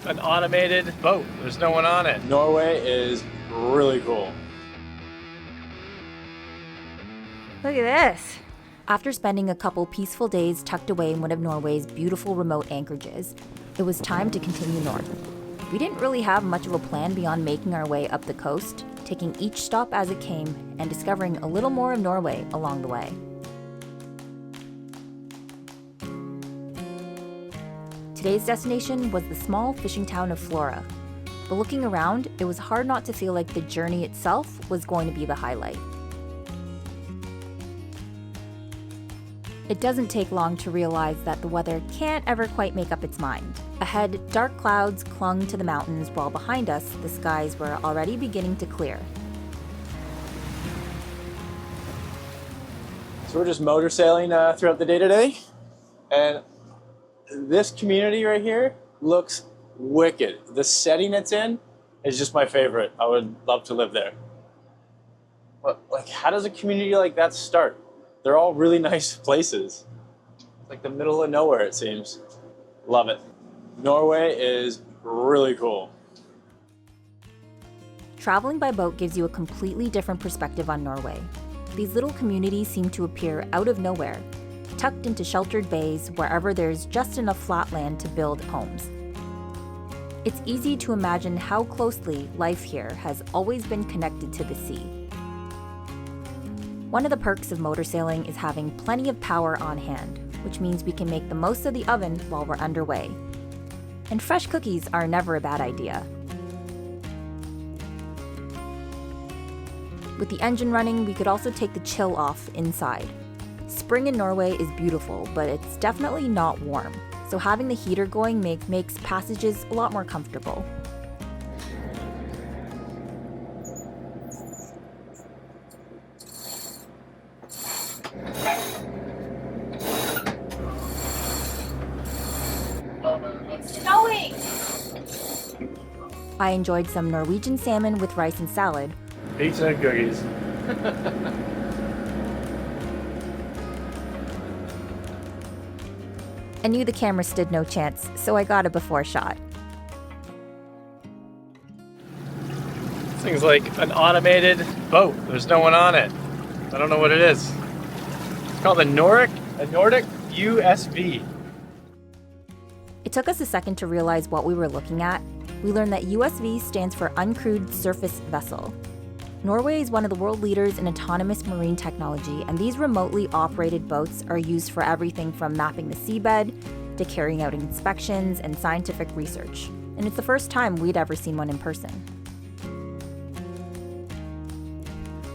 an automated boat. There's no one on it. Norway is really cool. Look at this. After spending a couple peaceful days tucked away in one of Norway's beautiful remote anchorages, it was time to continue north. We didn't really have much of a plan beyond making our way up the coast, taking each stop as it came, and discovering a little more of Norway along the way. Today's destination was the small fishing town of Flora. But looking around, it was hard not to feel like the journey itself was going to be the highlight. It doesn't take long to realize that the weather can't ever quite make up its mind. Ahead, dark clouds clung to the mountains, while behind us, the skies were already beginning to clear. So we're just motor sailing throughout the day today, and this community right here looks wicked. The setting it's in is just my favorite. I would love to live there. But like, how does a community like that start? They're all really nice places. It's like the middle of nowhere, it seems. Love it. Norway is really cool. Traveling by boat gives you a completely different perspective on Norway. These little communities seem to appear out of nowhere, tucked into sheltered bays wherever there's just enough flat land to build homes. It's easy to imagine how closely life here has always been connected to the sea. One of the perks of motor sailing is having plenty of power on hand, which means we can make the most of the oven while we're underway. And fresh cookies are never a bad idea. With the engine running, we could also take the chill off inside. Spring in Norway is beautiful, but it's definitely not warm, so having the heater going makes passages a lot more comfortable. It's snowing! I enjoyed some Norwegian salmon with rice and salad. Pizza and cookies. I knew the camera stood no chance, so I got a before shot. This thing's like an automated boat. There's no one on it. I don't know what it is. It's called a Nordic USV. It took us a second to realize what we were looking at. We learned that USV stands for Uncrewed Surface Vessel. Norway is one of the world leaders in autonomous marine technology, and these remotely operated boats are used for everything from mapping the seabed to carrying out inspections and scientific research. And it's the first time we'd ever seen one in person.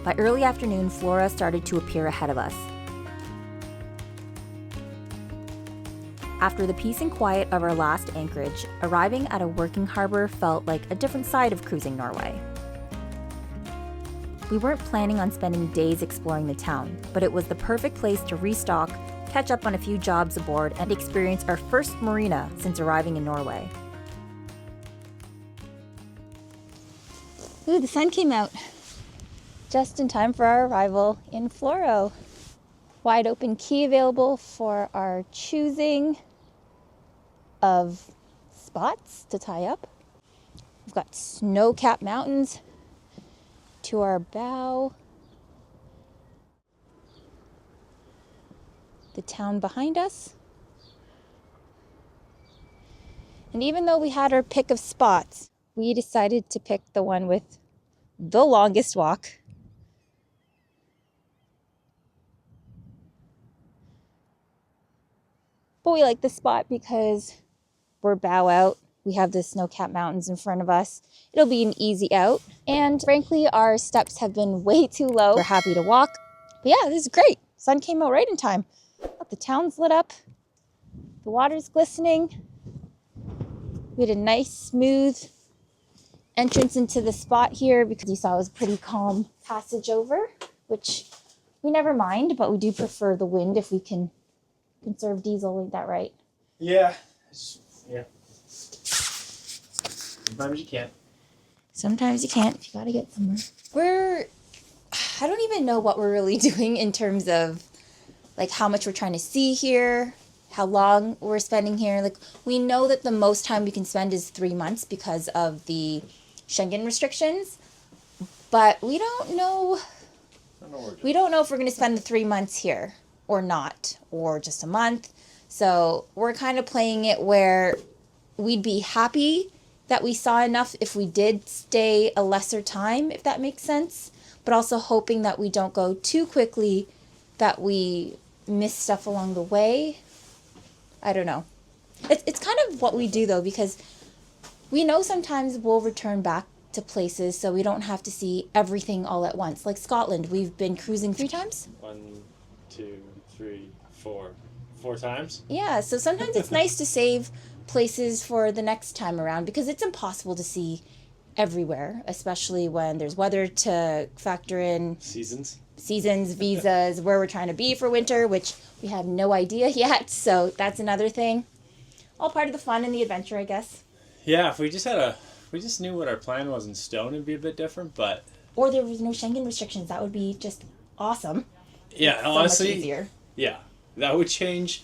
By early afternoon, Flora started to appear ahead of us. After the peace and quiet of our last anchorage, arriving at a working harbor felt like a different side of cruising Norway. We weren't planning on spending days exploring the town, but it was the perfect place to restock, catch up on a few jobs aboard, and experience our first Marina since arriving in Norway. Ooh, the sun came out just in time for our arrival in Flora. Wide open quay available for our choosing of spots to tie up. We've got snow-capped mountains to our bow. The town behind us. And even though we had our pick of spots, we decided to pick the one with the longest walk. But we like this spot because we're bow out. We have the snow-capped mountains in front of us. It'll be an easy out. And frankly, our steps have been way too low. We're happy to walk. But yeah, this is great. Sun came out right in time. Look, the town's lit up. The water's glistening. We had a nice, smooth entrance into the spot here because you saw it was a pretty calm passage over, which we never mind, but we do prefer the wind if we can conserve diesel. Ain't that right? Yeah. Yeah. Sometimes you can't. Sometimes you can't. You gotta get somewhere. I don't even know what we're really doing in terms of like how much we're trying to see here. how long we're spending here. Like, we know that the most time we can spend is 3 months because of the Schengen restrictions, but we don't know. We don't know if we're going to spend the 3 months here or not, or just a month. So we're kind of playing it where we'd be happy that we saw enough if we did stay a lesser time, if that makes sense, but also hoping that we don't go too quickly, that we miss stuff along the way. I don't know. It's kind of what we do, though, because we know sometimes we'll return back to places so we don't have to see everything all at once. Like Scotland, we've been cruising 3 times. 1, 2, 3, 4. 4 times? Yeah, so sometimes it's nice to save places for the next time around because it's impossible to see everywhere, especially when there's weather to factor in. Seasons, visas, where we're trying to be for winter, which we have no idea yet. So that's another thing. All part of the fun and the adventure, I guess. Yeah, if we just knew what our plan was in stone, it'd be a bit different, but... Or there was no Schengen restrictions. That would be just awesome. Yeah, It's honestly, so much easier. Yeah, that would change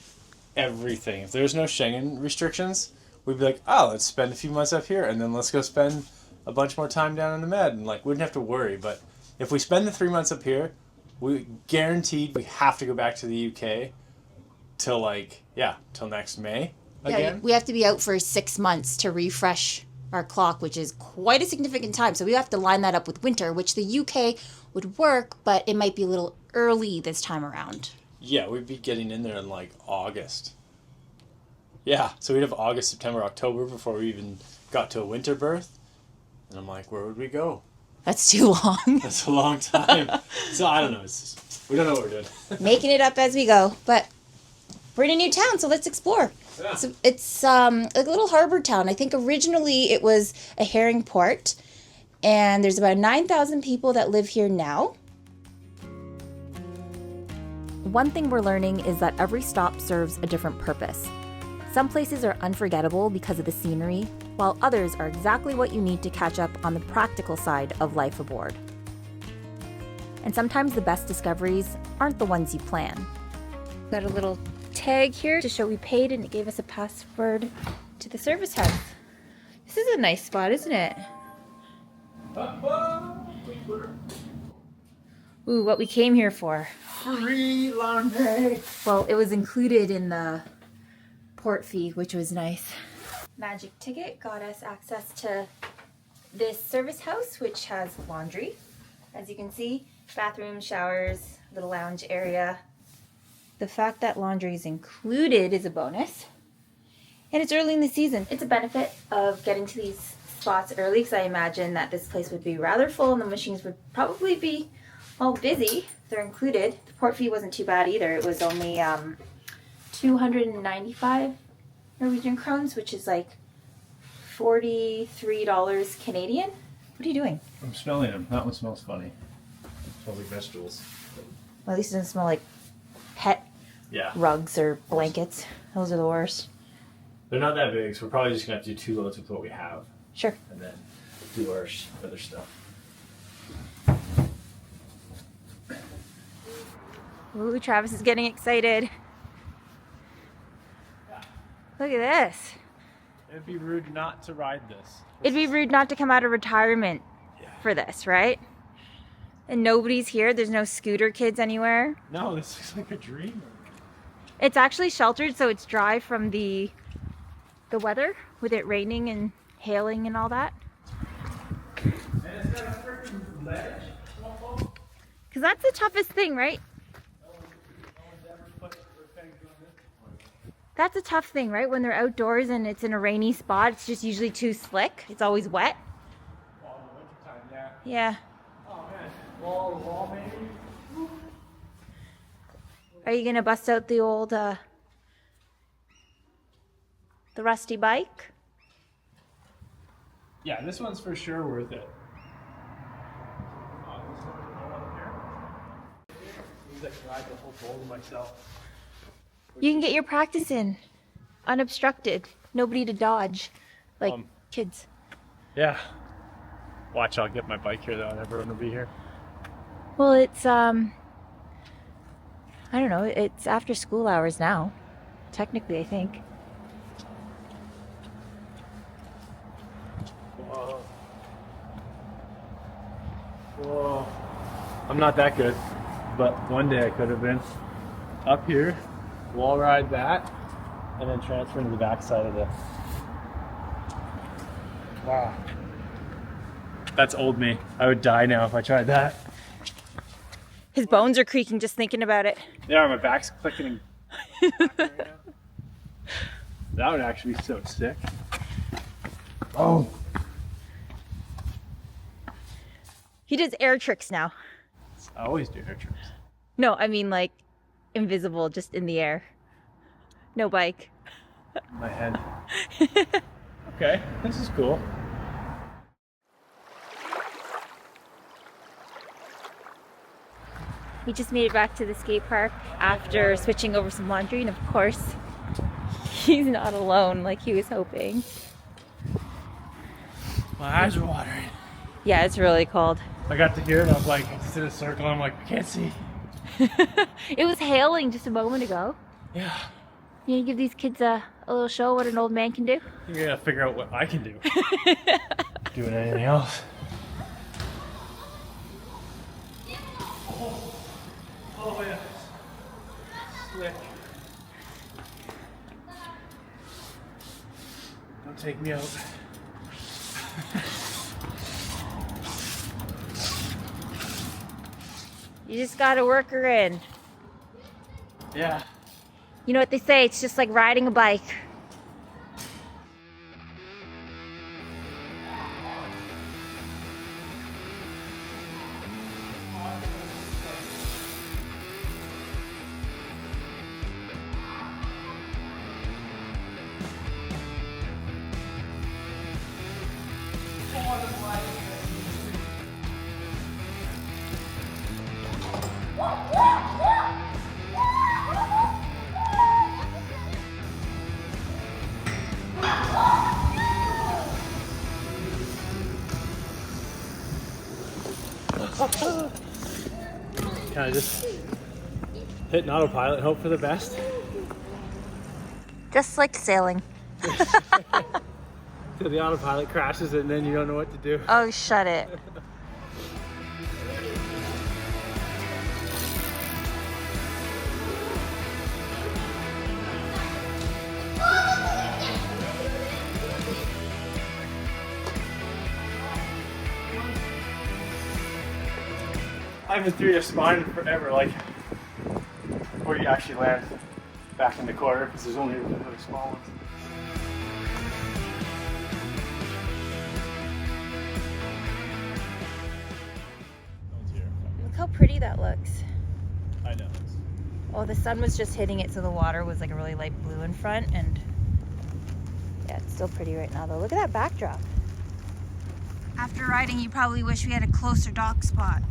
everything. If there's no Schengen restrictions, we'd be like, oh, let's spend a few months up here, and then let's go spend a bunch more time down in the Med, and like, wouldn't have to worry. But if we spend the 3 months up here, we guaranteed we have to go back to the UK till till next May again. Yeah, we have to be out for 6 months to refresh our clock, which is quite a significant time. So we have to line that up with winter, which the UK would work, but it might be a little early this time around. Yeah, we'd be getting in there in like August. Yeah, so we'd have August, September, October before we even got to a winter berth. And I'm like, where would we go? That's too long. That's a long time. So I don't know. We don't know what we're doing. Making it up as we go. But we're in a new town, so let's explore. Yeah. So it's like a little harbor town. I think originally it was a herring port. And there's about 9,000 people that live here now. One thing we're learning is that every stop serves a different purpose. Some places are unforgettable because of the scenery, while others are exactly what you need to catch up on the practical side of life aboard. And sometimes the best discoveries aren't the ones you plan. Got a little tag here to show we paid, and it gave us a password to the service house. This is a nice spot, isn't it? Ooh, what we came here for. Free laundry. Well, it was included in the port fee, which was nice. Magic ticket got us access to this service house, which has laundry. As you can see, bathroom, showers, little lounge area. The fact that laundry is included is a bonus. And it's early in the season. It's a benefit of getting to these spots early, because I imagine that this place would be rather full and the machines would probably be all busy. They're included. The port fee wasn't too bad either. It was only 295 Norwegian krones, which is like $43 Canadian. What are you doing? I'm smelling them. That one smells funny. Smells like vegetables. Well, at least it doesn't smell like pet rugs or blankets. Those are the worst. They're not that big, so we're probably just going to have to do 2 loads with what we have. Sure. And then do our other stuff. Ooh, Travis is getting excited. Look at this. It'd be rude not to ride this. It'd be rude not to come out of retirement for this, right? And nobody's here. There's no scooter kids anywhere. No, this looks like a dream. It's actually sheltered, so it's dry from the weather, with it raining and hailing and all that. And it's got a freaking ledge. Because that's the toughest thing, right? That's a tough thing, right? When they're outdoors and it's in a rainy spot, it's just usually too slick. It's always wet. Well, in the wintertime, Yeah. Oh man, wall maybe? Are you gonna bust out the old, the rusty bike? Yeah, this one's for sure worth it. I can ride the whole bowl myself. You can get your practice in, unobstructed. Nobody to dodge, like kids. Yeah. Watch, I'll get my bike here though, and everyone will be here. Well, it's I don't know. It's after school hours now. technically, I think. Whoa. Whoa. I'm not that good, but one day I could have been up here, wall ride that, and then transfer into the backside of the. Wow. That's old me. I would die now if I tried that. His bones are creaking just thinking about it. Yeah, my back's clicking. That would actually be so sick. Oh. He does air tricks now. I always do air tricks. No, I mean like invisible, just in the air. No bike. My head. Okay, this is cool. We just made it back to the skate park after switching over some laundry, and of course, he's not alone like he was hoping. My eyes are watering. Yeah, it's really cold. I got to hear it, I was like, just in a circle, I'm like, I can't see. It was hailing just a moment ago. Yeah. You gonna give these kids a little show what an old man can do? You gotta figure out what I can do. Doing anything else. Oh yeah. Slick. Don't take me out. You just gotta work her in. Yeah. You know what they say, it's just like riding a bike. Can I just hit an autopilot and hope for the best? Just like sailing. So the autopilot crashes and then you don't know what to do. Oh, shut it. I haven't threw a spine in forever, like where you actually land back in the quarter because there's only really small ones. Look how pretty that looks. I know. Oh, the sun was just hitting it, so the water was like a really light blue in front, and yeah, it's still pretty right now though. Look at that backdrop. After riding, you probably wish we had a closer dock spot.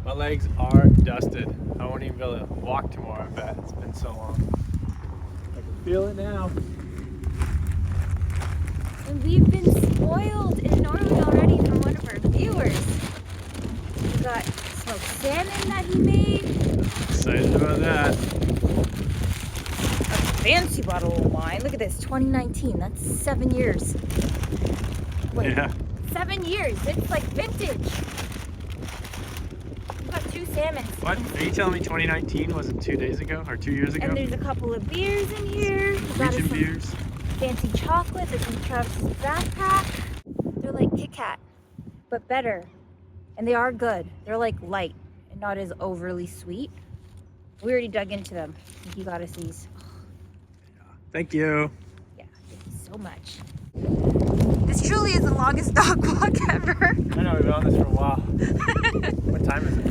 My legs are dusted. I won't even be able to walk tomorrow, I bet. It's been so long. I can feel it now. And we've been spoiled in Norway already from one of our viewers. We got smoked salmon that he made. Excited about that. A fancy bottle of wine. Look at this, 2019. That's 7 years. Wait, Yeah. 7 years. It's like vintage. We've got 2 salmons. What? Are you telling me 2019 wasn't 2 days ago or 2 years ago? And there's a couple of beers in here. We got Norwegian us some beers. fancy chocolate that's in Travis's backpack. They're like Kit Kat, but better. And they are good. They're like light and not as overly sweet. We already dug into them. You got us these. Thank you. Yeah, thank you so much. This truly is the longest dog walk ever. I know, we've been on this for a while. What time is it?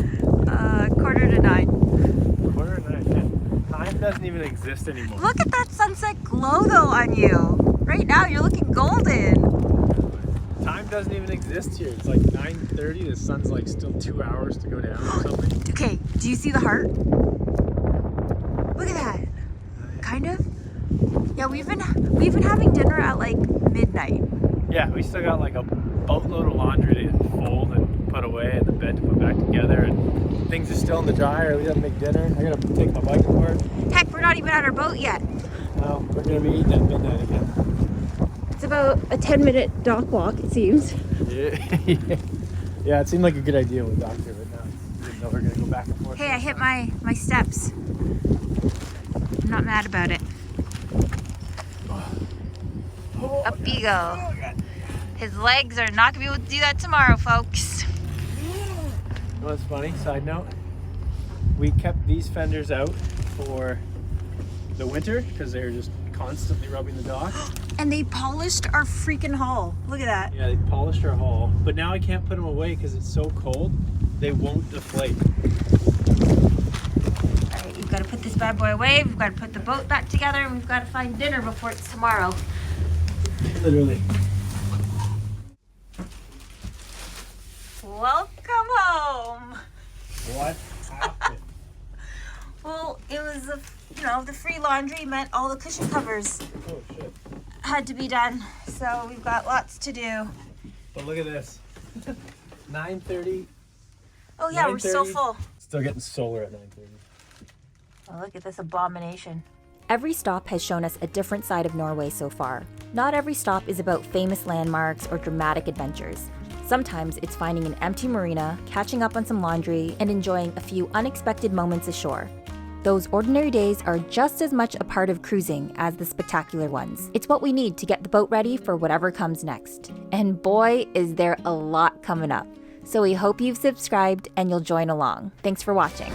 9:15. 9:15. Yeah. Time doesn't even exist anymore. Look at that sunset glow though on you. Right now you're looking golden. Time doesn't even exist here. It's like 9:30. The sun's like still 2 hours to go down or something. Okay, do you see the heart? Look at that. Kind of. Yeah, we've been having dinner at like midnight. Yeah, we still got like a boatload of laundry to fold and put away and the bed to put back together, and things are still in the dryer. We gotta make dinner. I gotta take my bike apart. Heck, we're not even at our boat yet. Well, we're gonna be eating at midnight again. It's about a 10-minute dock walk, it seems. Yeah, it seemed like a good idea with Doctor, but now even though we're gonna go back and forth. Hey, I hit my steps. I'm not mad about it. Up you go. His legs are not gonna be able to do that tomorrow, folks. You know what's funny? Side note. We kept these fenders out for the winter because they were just constantly rubbing the dock. And they polished our freaking hull. Look at that. Yeah, they polished our hull, but now I can't put them away because it's so cold. They won't deflate. All right, we've got to put this bad boy away. We've got to put the boat back together, and we've got to find dinner before it's tomorrow. Literally. Welcome home. What happened? Well, it was the free laundry meant all the cushion covers Oh shit. had to be done. So we've got lots to do. But look at this. 9:30. Oh yeah, we're so 9:30. full. Still getting solar at 9:30. Oh, look at this abomination. Every stop has shown us a different side of Norway so far. Not every stop is about famous landmarks or dramatic adventures. Sometimes it's finding an empty marina, catching up on some laundry, and enjoying a few unexpected moments ashore. Those ordinary days are just as much a part of cruising as the spectacular ones. It's what we need to get the boat ready for whatever comes next. And boy, is there a lot coming up. So we hope you've subscribed and you'll join along. Thanks for watching.